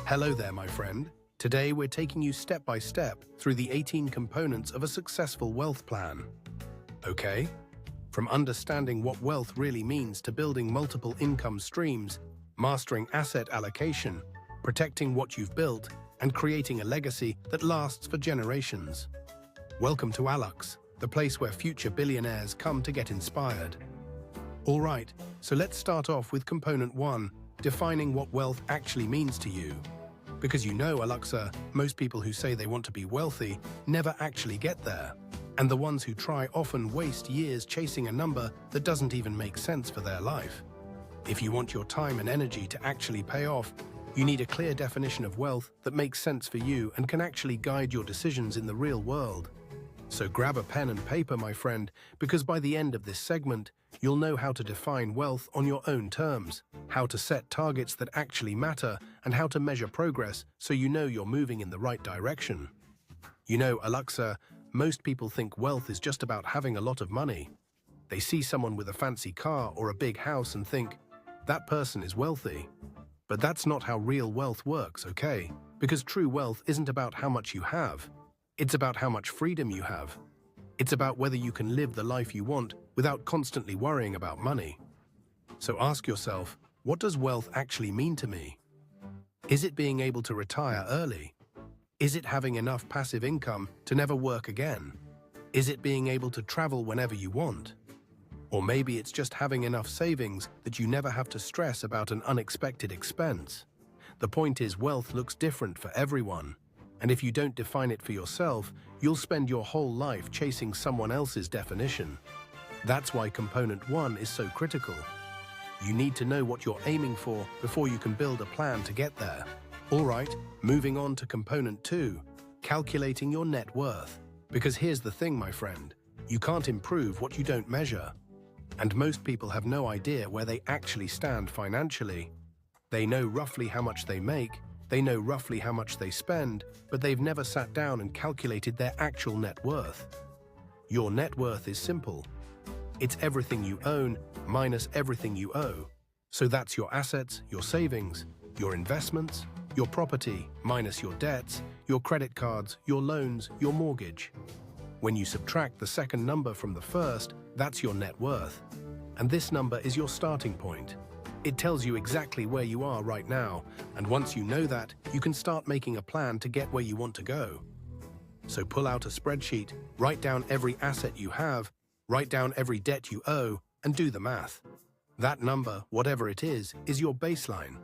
Hello there, my friend. Today we're taking you step by step through the 18 components of a successful wealth plan. Okay? From understanding what wealth really means to building multiple income streams, mastering asset allocation, protecting what you've built, and creating a legacy that lasts for generations. Welcome to Alux, the place where future billionaires come to get inspired. All right, so let's start off with component 1, defining what wealth actually means to you. Because you know, Aluxa, most people who say they want to be wealthy never actually get there. And the ones who try often waste years chasing a number that doesn't even make sense for their life. If you want your time and energy to actually pay off, you need a clear definition of wealth that makes sense for you and can actually guide your decisions in the real world. So grab a pen and paper, my friend, because by the end of this segment, you'll know how to define wealth on your own terms, how to set targets that actually matter, and how to measure progress so you know you're moving in the right direction. You know, Aluxa, most people think wealth is just about having a lot of money. They see someone with a fancy car or a big house and think, that person is wealthy. But that's not how real wealth works, okay? Because true wealth isn't about how much you have. It's about how much freedom you have. It's about whether you can live the life you want without constantly worrying about money. So ask yourself, what does wealth actually mean to me? Is it being able to retire early? Is it having enough passive income to never work again? Is it being able to travel whenever you want? Or maybe it's just having enough savings that you never have to stress about an unexpected expense. The point is, wealth looks different for everyone. And if you don't define it for yourself, you'll spend your whole life chasing someone else's definition. That's why component 1 is so critical. You need to know what you're aiming for before you can build a plan to get there. All right, moving on to component 2, calculating your net worth. Because here's the thing, my friend, you can't improve what you don't measure. And most people have no idea where they actually stand financially. They know roughly how much they make, they know roughly how much they spend, but they've never sat down and calculated their actual net worth. Your net worth is simple. It's everything you own minus everything you owe. So that's your assets, your savings, your investments, your property minus your debts, your credit cards, your loans, your mortgage. When you subtract the second number from the first, that's your net worth. And this number is your starting point. It tells you exactly where you are right now, and once you know that, you can start making a plan to get where you want to go. So pull out a spreadsheet, write down every asset you have, write down every debt you owe, and do the math. That number, whatever it is your baseline.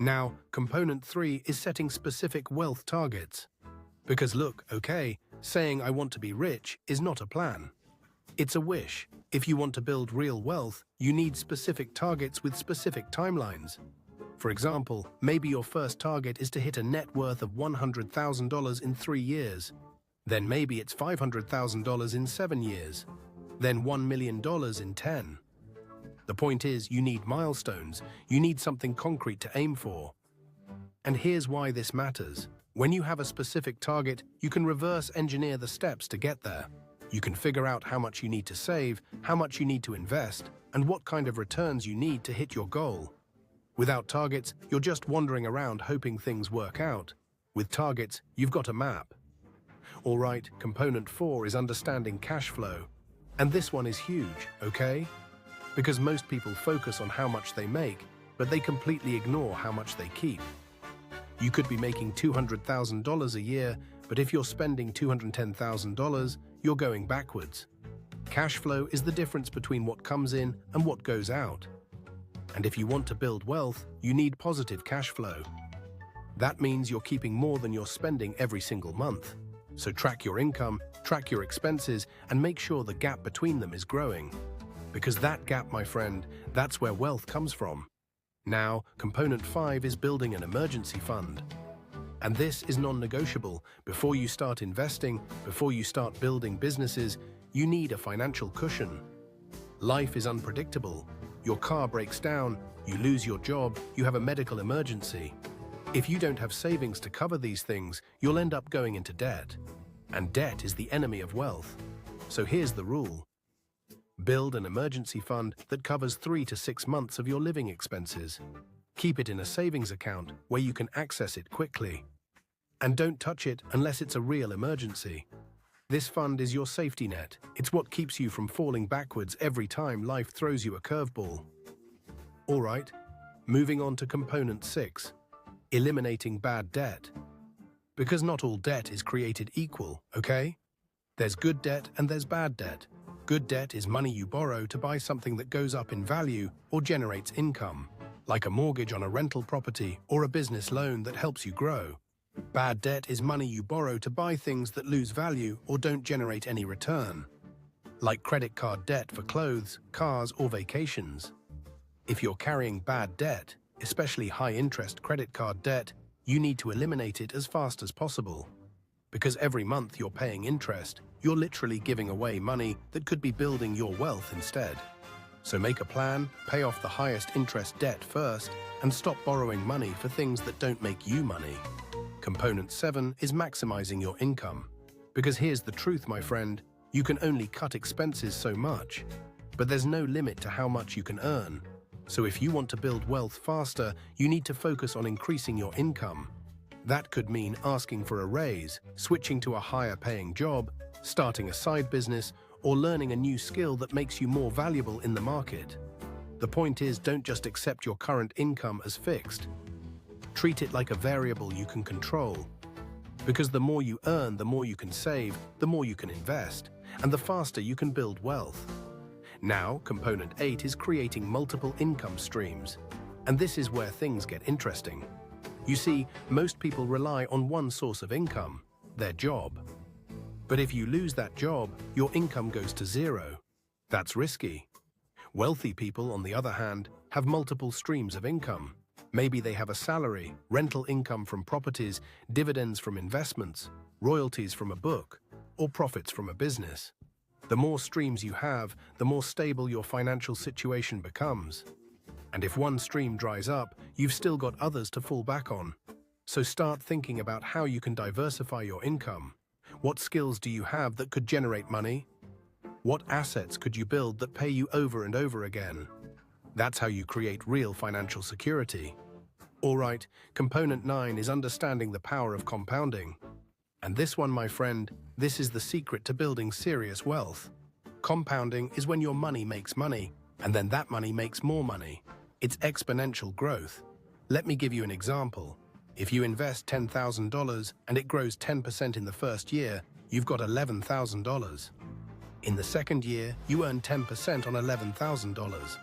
Now, component 3 is setting specific wealth targets. Because look, okay, saying I want to be rich is not a plan. It's a wish. If you want to build real wealth, you need specific targets with specific timelines. For example, maybe your first target is to hit a net worth of $100,000 in 3 years. Then maybe it's $500,000 in 7 years. Then $1 million in 10. The point is, you need milestones. You need something concrete to aim for. And here's why this matters. When you have a specific target, you can reverse engineer the steps to get there. You can figure out how much you need to save, how much you need to invest, and what kind of returns you need to hit your goal. Without targets, you're just wandering around hoping things work out. With targets, you've got a map. All right, component 4 is understanding cash flow. And this one is huge, okay? Because most people focus on how much they make, but they completely ignore how much they keep. You could be making $200,000 a year, but if you're spending $210,000, you're going backwards. Cash flow is the difference between what comes in and what goes out. And if you want to build wealth, you need positive cash flow. That means you're keeping more than you're spending every single month. So track your income, track your expenses, and make sure the gap between them is growing. Because that gap, my friend, that's where wealth comes from. Now, component 5 is building an emergency fund. And this is non-negotiable. Before you start investing, before you start building businesses, you need a financial cushion. Life is unpredictable. Your car breaks down, you lose your job, you have a medical emergency. If you don't have savings to cover these things, you'll end up going into debt. And debt is the enemy of wealth. So here's the rule. Build an emergency fund that covers 3 to 6 months of your living expenses. Keep it in a savings account where you can access it quickly. And don't touch it unless it's a real emergency. This fund is your safety net. It's what keeps you from falling backwards every time life throws you a curveball. All right, moving on to component 6, eliminating bad debt. Because not all debt is created equal, okay? There's good debt and there's bad debt. Good debt is money you borrow to buy something that goes up in value or generates income, like a mortgage on a rental property or a business loan that helps you grow. Bad debt is money you borrow to buy things that lose value or don't generate any return, like credit card debt for clothes, cars, or vacations. If you're carrying bad debt, especially high-interest credit card debt, you need to eliminate it as fast as possible. Because every month you're paying interest, you're literally giving away money that could be building your wealth instead. So make a plan, pay off the highest interest debt first, and stop borrowing money for things that don't make you money. Component 7 is maximizing your income. Because here's the truth, my friend, you can only cut expenses so much, but there's no limit to how much you can earn. So if you want to build wealth faster, you need to focus on increasing your income. That could mean asking for a raise, switching to a higher-paying job, starting a side business, or learning a new skill that makes you more valuable in the market. The point is, don't just accept your current income as fixed. Treat it like a variable you can control. Because the more you earn, the more you can save, the more you can invest, and the faster you can build wealth. Now, component 8 is creating multiple income streams. And this is where things get interesting. You see, most people rely on one source of income, their job. But if you lose that job, your income goes to zero. That's risky. Wealthy people, on the other hand, have multiple streams of income. Maybe they have a salary, rental income from properties, dividends from investments, royalties from a book, or profits from a business. The more streams you have, the more stable your financial situation becomes. And if one stream dries up, you've still got others to fall back on. So start thinking about how you can diversify your income. What skills do you have that could generate money? What assets could you build that pay you over and over again? That's how you create real financial security. All right, component 9 is understanding the power of compounding. And this one, my friend, this is the secret to building serious wealth. Compounding is when your money makes money, and then that money makes more money. It's exponential growth. Let me give you an example. If you invest $10,000 and it grows 10% in the first year, you've got $11,000. In the second year, you earn 10% on $11,000.